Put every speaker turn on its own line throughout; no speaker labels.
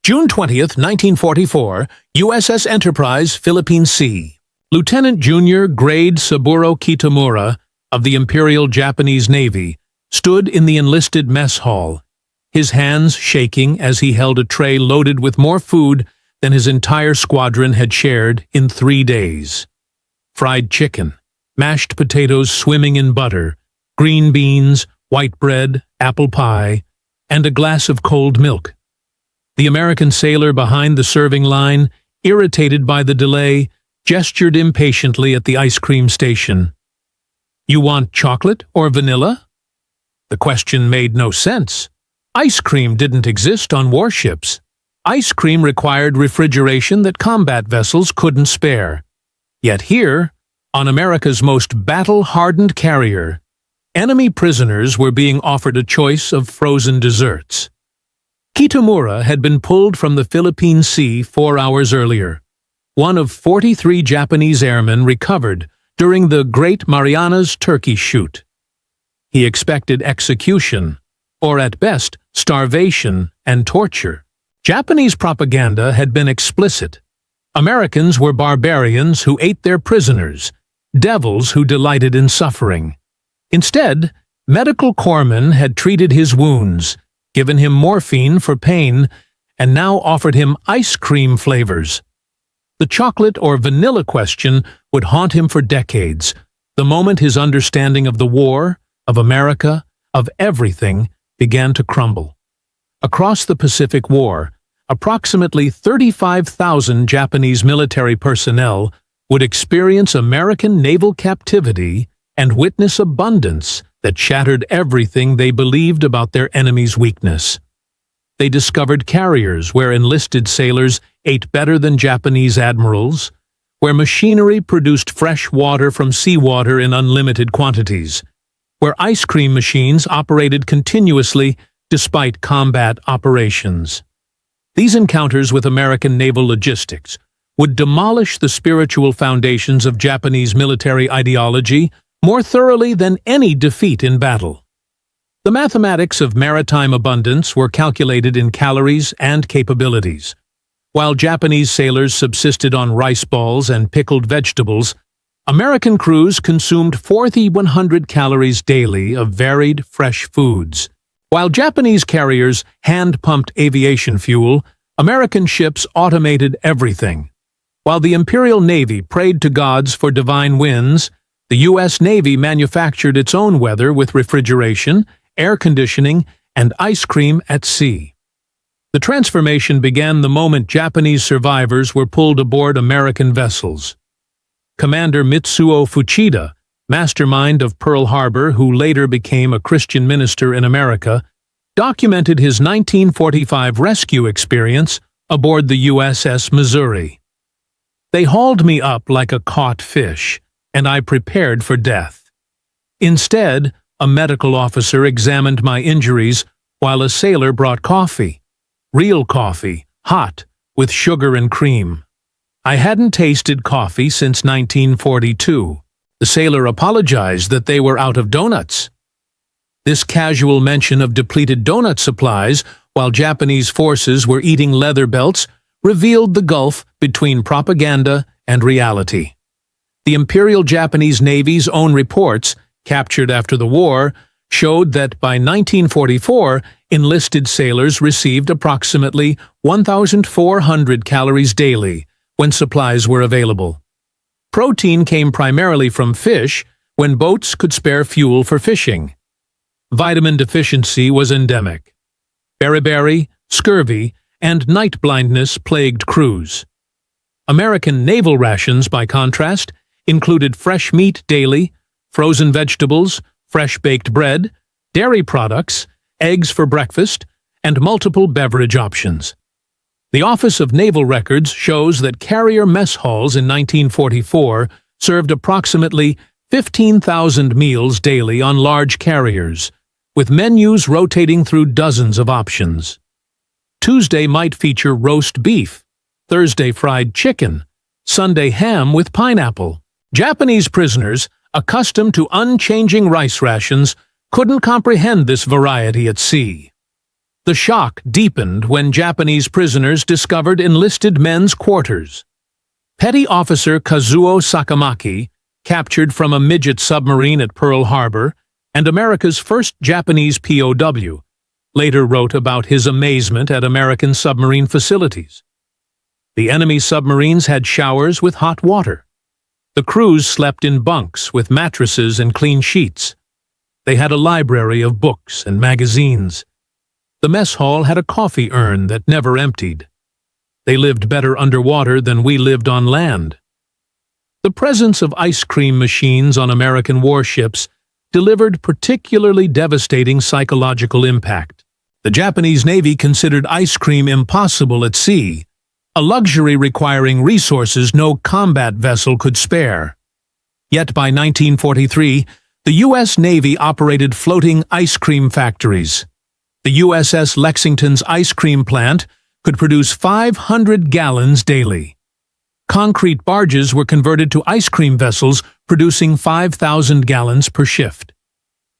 June 20th, 1944, USS Enterprise, Philippine Sea. Lieutenant Junior Grade Saburo Kitamura of the Imperial Japanese Navy stood in the enlisted mess hall, his hands shaking as he held a tray loaded with more food than his entire squadron had shared in 3 days. Fried chicken, mashed potatoes swimming in butter, green beans, white bread, apple pie, and a glass of cold milk. The American sailor behind the serving line, irritated by the delay, gestured impatiently at the ice cream station. "You want chocolate or vanilla?" The question made no sense. Ice cream didn't exist on warships. Ice cream required refrigeration that combat vessels couldn't spare. Yet here, on America's most battle-hardened carrier, enemy prisoners were being offered a choice of frozen desserts. Kitamura had been pulled from the Philippine Sea 4 hours earlier. One of 43 Japanese airmen recovered during the Great Marianas Turkey Shoot. He expected execution, or at best, starvation and torture. Japanese propaganda had been explicit. Americans were barbarians who ate their prisoners, devils who delighted in suffering. Instead, medical corpsmen had treated his wounds, given him morphine for pain, and now offered him ice cream flavors. The chocolate or vanilla question would haunt him for decades, the moment his understanding of the war, of America, of everything, began to crumble. Across the Pacific War, approximately 35,000 Japanese military personnel would experience American naval captivity and witness abundance that shattered everything they believed about their enemy's weakness. They discovered carriers where enlisted sailors ate better than Japanese admirals, where machinery produced fresh water from seawater in unlimited quantities, where ice cream machines operated continuously despite combat operations. These encounters with American naval logistics would demolish the spiritual foundations of Japanese military ideology more thoroughly than any defeat in battle. The mathematics of maritime abundance were calculated in calories and capabilities. While Japanese sailors subsisted on rice balls and pickled vegetables, American crews consumed 4,100 calories daily of varied, fresh foods. While Japanese carriers hand-pumped aviation fuel, American ships automated everything. While the Imperial Navy prayed to gods for divine winds, the U.S. Navy manufactured its own weather with refrigeration, air conditioning, and ice cream at sea. The transformation began the moment Japanese survivors were pulled aboard American vessels. Commander Mitsuo Fuchida, mastermind of Pearl Harbor who later became a Christian minister in America, documented his 1945 rescue experience aboard the USS Missouri. "They hauled me up like a caught fish, and I prepared for death. Instead, a medical officer examined my injuries while a sailor brought coffee. Real coffee, hot, with sugar and cream. I hadn't tasted coffee since 1942. The sailor apologized that they were out of donuts." This casual mention of depleted donut supplies while Japanese forces were eating leather belts revealed the gulf between propaganda and reality. The Imperial Japanese Navy's own reports, captured after the war, showed that by 1944, enlisted sailors received approximately 1,400 calories daily when supplies were available. Protein came primarily from fish when boats could spare fuel for fishing. Vitamin deficiency was endemic. Beriberi, scurvy, and night blindness plagued crews. American naval rations, by contrast, included fresh meat daily, frozen vegetables, fresh baked bread, dairy products, eggs for breakfast, and multiple beverage options. The Office of Naval Records shows that carrier mess halls in 1944 served approximately 15,000 meals daily on large carriers, with menus rotating through dozens of options. Tuesday might feature roast beef, Thursday fried chicken, Sunday ham with pineapple. Japanese prisoners, accustomed to unchanging rice rations, couldn't comprehend this variety at sea. The shock deepened when Japanese prisoners discovered enlisted men's quarters. Petty Officer Kazuo Sakamaki, captured from a midget submarine at Pearl Harbor, and America's first Japanese POW, later wrote about his amazement at American submarine facilities. The enemy submarines had showers with hot water. The crews slept in bunks with mattresses and clean sheets. They had a library of books and magazines. The mess hall had a coffee urn that never emptied. They lived better underwater than we lived on land. The presence of ice cream machines on American warships delivered particularly devastating psychological impact. The Japanese Navy considered ice cream impossible at sea, a luxury requiring resources no combat vessel could spare. Yet by 1943, the U.S. Navy operated floating ice cream factories. The USS Lexington's ice cream plant could produce 500 gallons daily. Concrete barges were converted to ice cream vessels, producing 5,000 gallons per shift.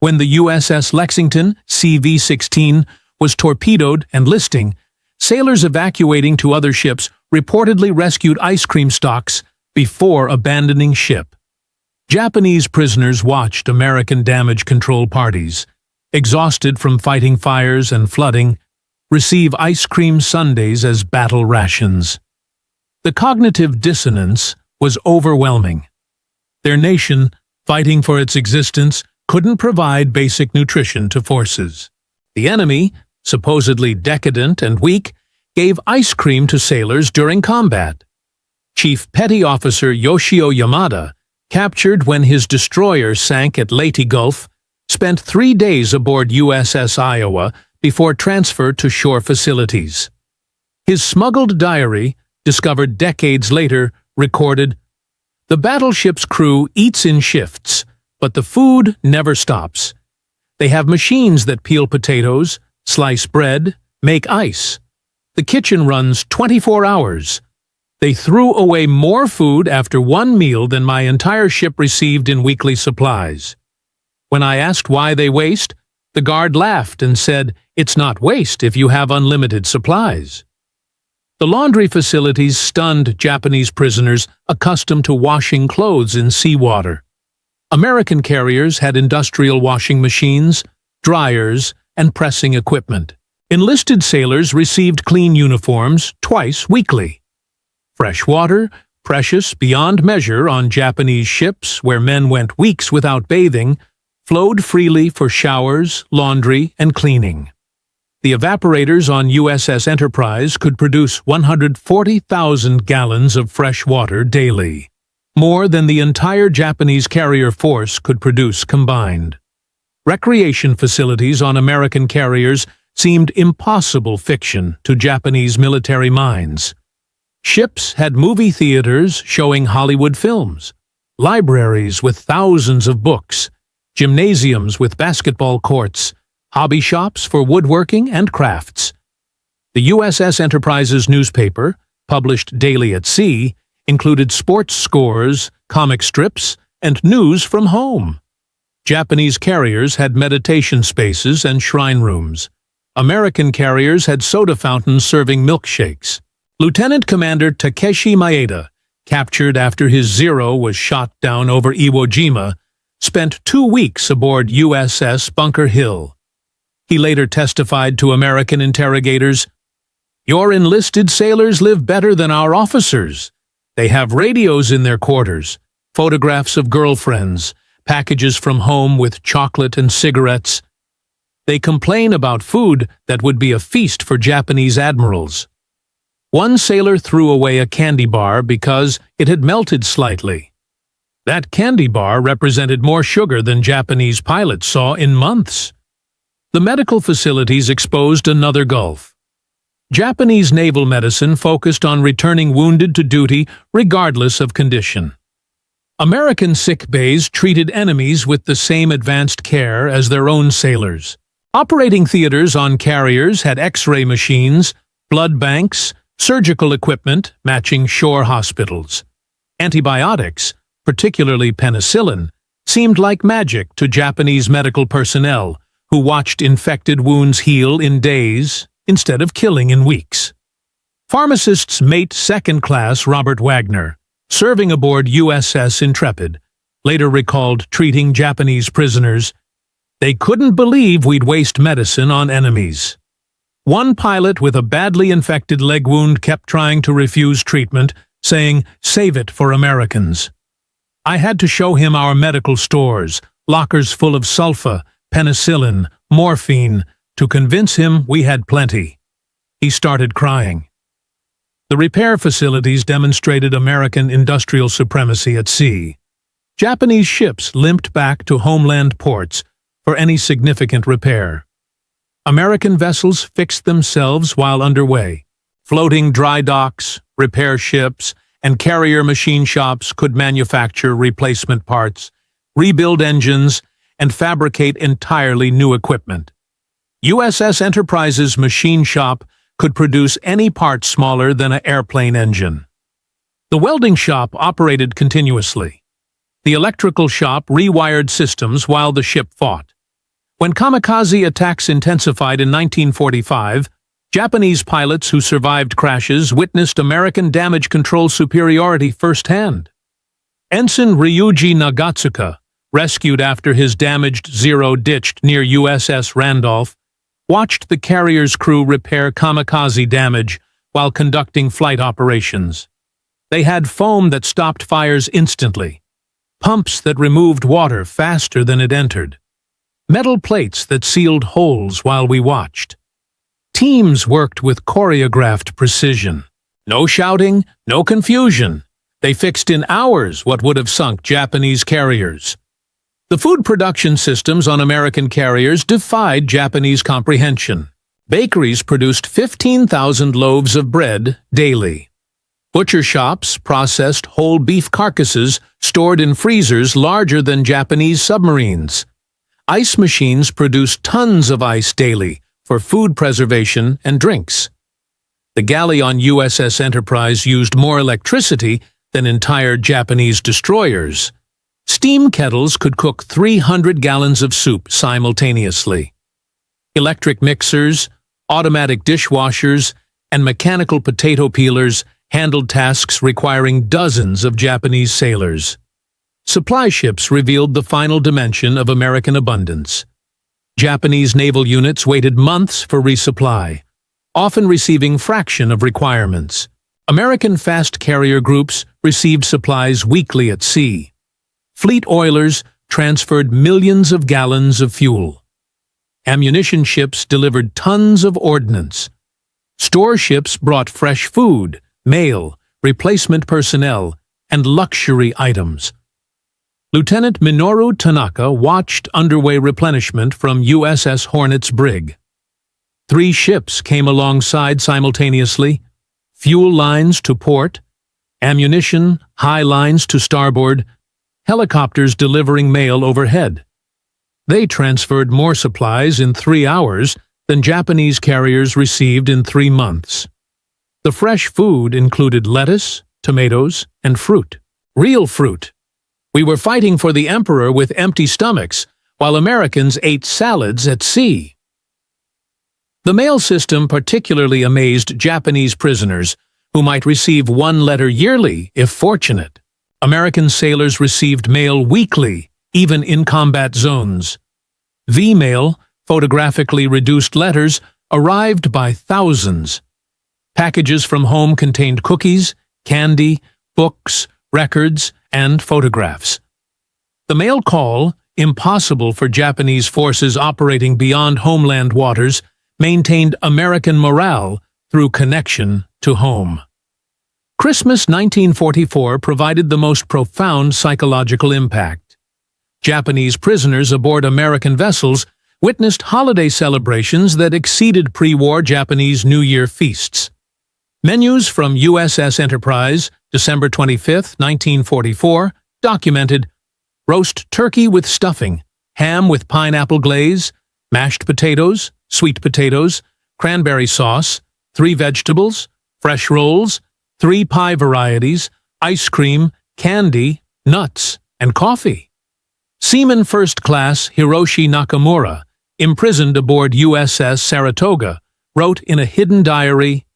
When the USS Lexington, CV-16, was torpedoed and listing, sailors evacuating to other ships reportedly rescued ice cream stocks before abandoning ship. Japanese prisoners watched American damage control parties, exhausted from fighting fires and flooding, receive ice cream sundaes as battle rations. The cognitive dissonance was overwhelming. Their nation, fighting for its existence, couldn't provide basic nutrition to forces. The enemy, supposedly decadent and weak, gave ice cream to sailors during combat. Chief Petty Officer Yoshio Yamada, captured when his destroyer sank at Leyte Gulf, spent 3 days aboard USS Iowa before transfer to shore facilities. His smuggled diary, discovered decades later, recorded, "The battleship's crew eats in shifts, but the food never stops. They have machines that peel potatoes, slice bread, make ice. The kitchen runs 24 hours. They threw away more food after one meal than my entire ship received in weekly supplies. When I asked why they waste, the guard laughed and said, 'It's not waste if you have unlimited supplies.'" The laundry facilities stunned Japanese prisoners accustomed to washing clothes in seawater. American carriers had industrial washing machines, dryers, and pressing equipment. Enlisted sailors received clean uniforms twice weekly. Fresh water, precious beyond measure on Japanese ships where men went weeks without bathing, flowed freely for showers, laundry, and cleaning. The evaporators on USS Enterprise could produce 140,000 gallons of fresh water daily, more than the entire Japanese carrier force could produce combined. Recreation facilities on American carriers seemed impossible fiction to Japanese military minds. Ships had movie theaters showing Hollywood films, libraries with thousands of books, gymnasiums with basketball courts, hobby shops for woodworking and crafts. The USS Enterprise's newspaper, published daily at sea, included sports scores, comic strips, and news from home. Japanese carriers had meditation spaces and shrine rooms. American carriers had soda fountains serving milkshakes. Lieutenant Commander Takeshi Maeda, captured after his Zero was shot down over Iwo Jima, spent 2 weeks aboard USS Bunker Hill. He later testified to American interrogators, "Your enlisted sailors live better than our officers. They have radios in their quarters, photographs of girlfriends, packages from home with chocolate and cigarettes. They complain about food that would be a feast for Japanese admirals." One sailor threw away a candy bar because it had melted slightly. That candy bar represented more sugar than Japanese pilots saw in months. The medical facilities exposed another gulf. Japanese naval medicine focused on returning wounded to duty regardless of condition. American sick bays treated enemies with the same advanced care as their own sailors. Operating theaters on carriers had X-ray machines, blood banks, surgical equipment matching shore hospitals. Antibiotics, particularly penicillin, seemed like magic to Japanese medical personnel, who watched infected wounds heal in days instead of killing in weeks. Pharmacist's mate second-class Robert Wagner, serving aboard USS Intrepid, later recalled treating Japanese prisoners. They couldn't believe we'd waste medicine on enemies. One pilot with a badly infected leg wound kept trying to refuse treatment, saying, "Save it for Americans." I had to show him our medical stores, lockers full of sulfa, penicillin, morphine, to convince him we had plenty. He started crying. The repair facilities demonstrated American industrial supremacy at sea. Japanese ships limped back to homeland ports for any significant repair. American vessels fixed themselves while underway. Floating dry docks, repair ships, and carrier machine shops could manufacture replacement parts, rebuild engines, and fabricate entirely new equipment. USS Enterprise's machine shop could produce any part smaller than an airplane engine. The welding shop operated continuously. The electrical shop rewired systems while the ship fought. When kamikaze attacks intensified in 1945, Japanese pilots who survived crashes witnessed American damage control superiority firsthand. Ensign Ryuji Nagatsuka, rescued after his damaged Zero ditched near USS Randolph, watched the carrier's crew repair kamikaze damage while conducting flight operations. They had foam that stopped fires instantly, pumps that removed water faster than it entered, metal plates that sealed holes while we watched. Teams worked with choreographed precision. No shouting, no confusion. They fixed in hours what would have sunk Japanese carriers. The food production systems on American carriers defied Japanese comprehension. Bakeries produced 15,000 loaves of bread daily. Butcher shops processed whole beef carcasses stored in freezers larger than Japanese submarines. Ice machines produced tons of ice daily for food preservation and drinks. The galley on USS Enterprise used more electricity than entire Japanese destroyers. Steam kettles could cook 300 gallons of soup simultaneously. Electric mixers, automatic dishwashers, and mechanical potato peelers handled tasks requiring dozens of Japanese sailors. Supply ships revealed the final dimension of American abundance. Japanese naval units waited months for resupply, often receiving fraction of requirements. American fast carrier groups received supplies weekly at sea. Fleet oilers transferred millions of gallons of fuel. Ammunition ships delivered tons of ordnance. Store ships brought fresh food, mail, replacement personnel, and luxury items. Lieutenant Minoru Tanaka watched underway replenishment from USS Hornet's brig. 3 ships came alongside simultaneously, fuel lines to port, ammunition, high lines to starboard, helicopters delivering mail overhead. They transferred more supplies in 3 hours than Japanese carriers received in 3 months. The fresh food included lettuce, tomatoes, and fruit. Real fruit. We were fighting for the emperor with empty stomachs, while Americans ate salads at sea. The mail system particularly amazed Japanese prisoners, who might receive 1 letter yearly if fortunate. American sailors received mail weekly, even in combat zones. V-mail, photographically reduced letters, arrived by thousands. Packages from home contained cookies, candy, books, records, and photographs. The mail call, impossible for Japanese forces operating beyond homeland waters, maintained American morale through connection to home. Christmas 1944 provided the most profound psychological impact. Japanese prisoners aboard American vessels witnessed holiday celebrations that exceeded pre-war Japanese New Year feasts. Menus from USS Enterprise, December 25, 1944, documented roast turkey with stuffing, ham with pineapple glaze, mashed potatoes, sweet potatoes, cranberry sauce, 3 vegetables, fresh rolls, 3 pie varieties, ice cream, candy, nuts, and coffee. Seaman First Class Hiroshi Nakamura, imprisoned aboard USS Saratoga, wrote in a hidden diary,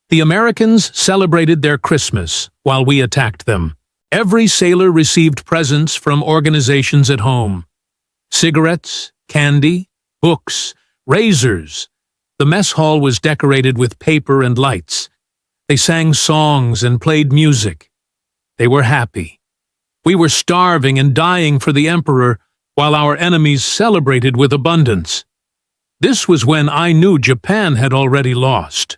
"The Americans celebrated their Christmas while we attacked them. Every sailor received presents from organizations at home. Cigarettes, candy, books, razors. The mess hall was decorated with paper and lights. They sang songs and played music. They were happy. We were starving and dying for the Emperor, while our enemies celebrated with abundance. This was when I knew Japan had already lost."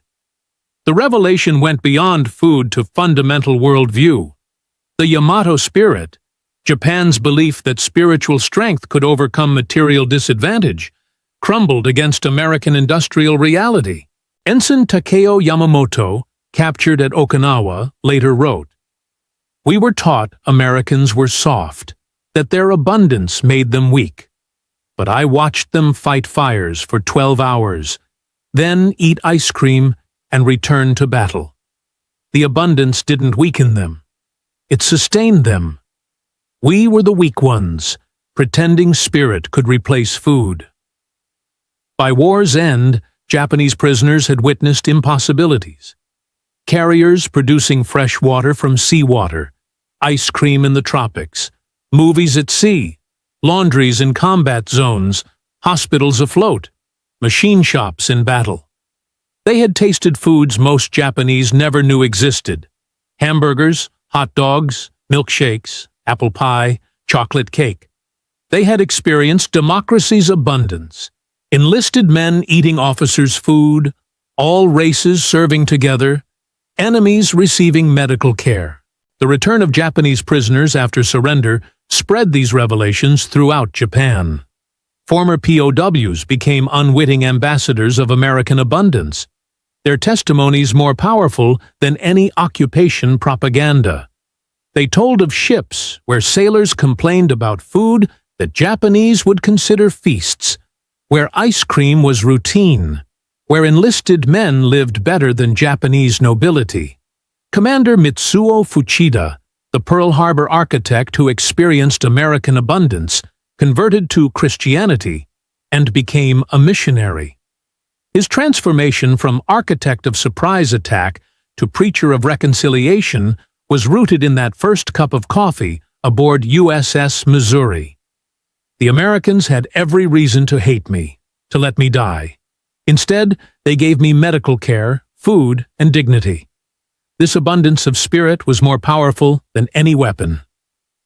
The revelation went beyond food to fundamental worldview. The Yamato spirit, Japan's belief that spiritual strength could overcome material disadvantage, crumbled against American industrial reality. Ensign Takeo Yamamoto, captured at Okinawa, later wrote, "We were taught Americans were soft, that their abundance made them weak. But I watched them fight fires for 12 hours, then eat ice cream and return to battle. The abundance didn't weaken them. It sustained them. We were the weak ones, pretending spirit could replace food." By war's end, Japanese prisoners had witnessed impossibilities. Carriers producing fresh water from seawater, ice cream in the tropics, movies at sea, laundries in combat zones, hospitals afloat, machine shops in battle. They had tasted foods most Japanese never knew existed: hamburgers, hot dogs, milkshakes, apple pie, chocolate cake. They had experienced democracy's abundance, enlisted men eating officers' food, all races serving together, enemies receiving medical care. The return of Japanese prisoners after surrender spread these revelations throughout Japan. Former POWs became unwitting ambassadors of American abundance, their testimonies more powerful than any occupation propaganda. They told of ships where sailors complained about food that Japanese would consider feasts, where ice cream was routine, where enlisted men lived better than Japanese nobility. Commander Mitsuo Fuchida, the Pearl Harbor architect who experienced American abundance, converted to Christianity and became a missionary. His transformation from architect of surprise attack to preacher of reconciliation was rooted in that first cup of coffee aboard USS Missouri. The Americans had every reason to hate me, to let me die. Instead, they gave me medical care, food, and dignity. This abundance of spirit was more powerful than any weapon.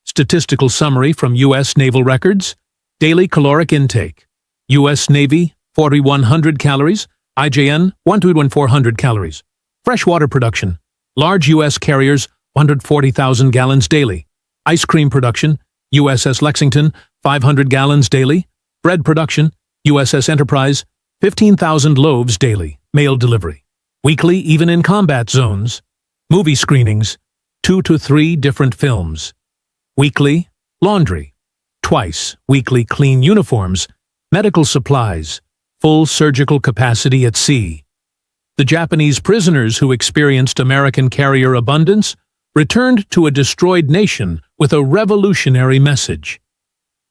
Statistical summary from U.S. Naval Records: daily caloric intake. U.S. Navy, 4,100 calories. IJN, 1,400 calories. Freshwater production. Large U.S. carriers, 140,000 gallons daily. Ice cream production. USS Lexington, 500 gallons daily. Bread production. USS Enterprise, 15,000 loaves daily. Mail delivery. Weekly, even in combat zones. Movie screenings, 2 to 3 different films. Weekly, laundry. Twice, weekly clean uniforms. Medical supplies. Full surgical capacity at sea. The Japanese prisoners who experienced American carrier abundance returned to a destroyed nation with a revolutionary message.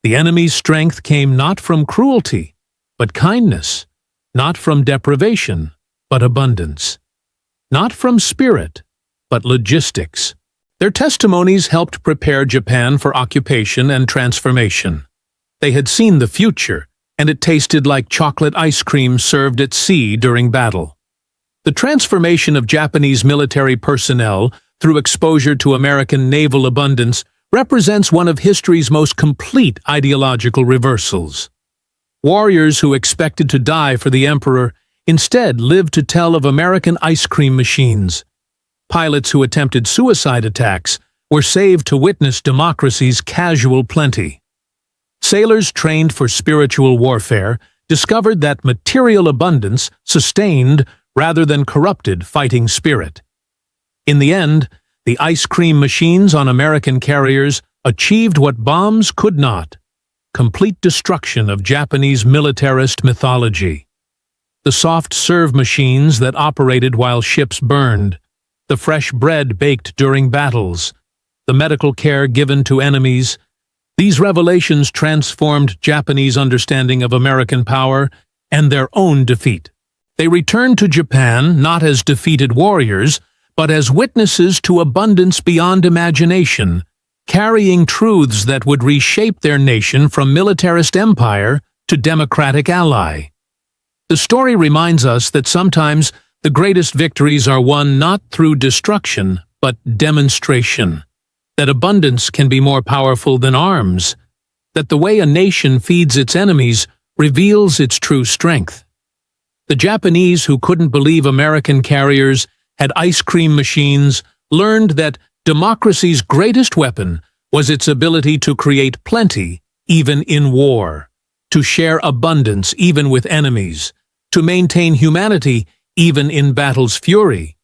The enemy's strength came not from cruelty, but kindness, not from deprivation, but abundance, not from spirit, but logistics. Their testimonies helped prepare Japan for occupation and transformation. They had seen the future, and it tasted like chocolate ice cream served at sea during battle. The transformation of Japanese military personnel through exposure to American naval abundance represents one of history's most complete ideological reversals. Warriors who expected to die for the Emperor instead lived to tell of American ice cream machines. Pilots who attempted suicide attacks were saved to witness democracy's casual plenty. Sailors trained for spiritual warfare discovered that material abundance sustained rather than corrupted fighting spirit. In the end, the ice cream machines on American carriers achieved what bombs could not: complete destruction of Japanese militarist mythology. The soft serve machines that operated while ships burned, the fresh bread baked during battles, the medical care given to enemies, These revelations transformed Japanese understanding of American power and their own defeat. They returned to Japan not as defeated warriors, but as witnesses to abundance beyond imagination, carrying truths that would reshape their nation from militarist empire to democratic ally. The story reminds us that sometimes the greatest victories are won not through destruction, but demonstration. That abundance can be more powerful than arms. That the way a nation feeds its enemies reveals its true strength. The Japanese, who couldn't believe American carriers had ice cream machines, learned that democracy's greatest weapon was its ability to create plenty, even in war, to share abundance even with enemies, to maintain humanity even in battle's fury.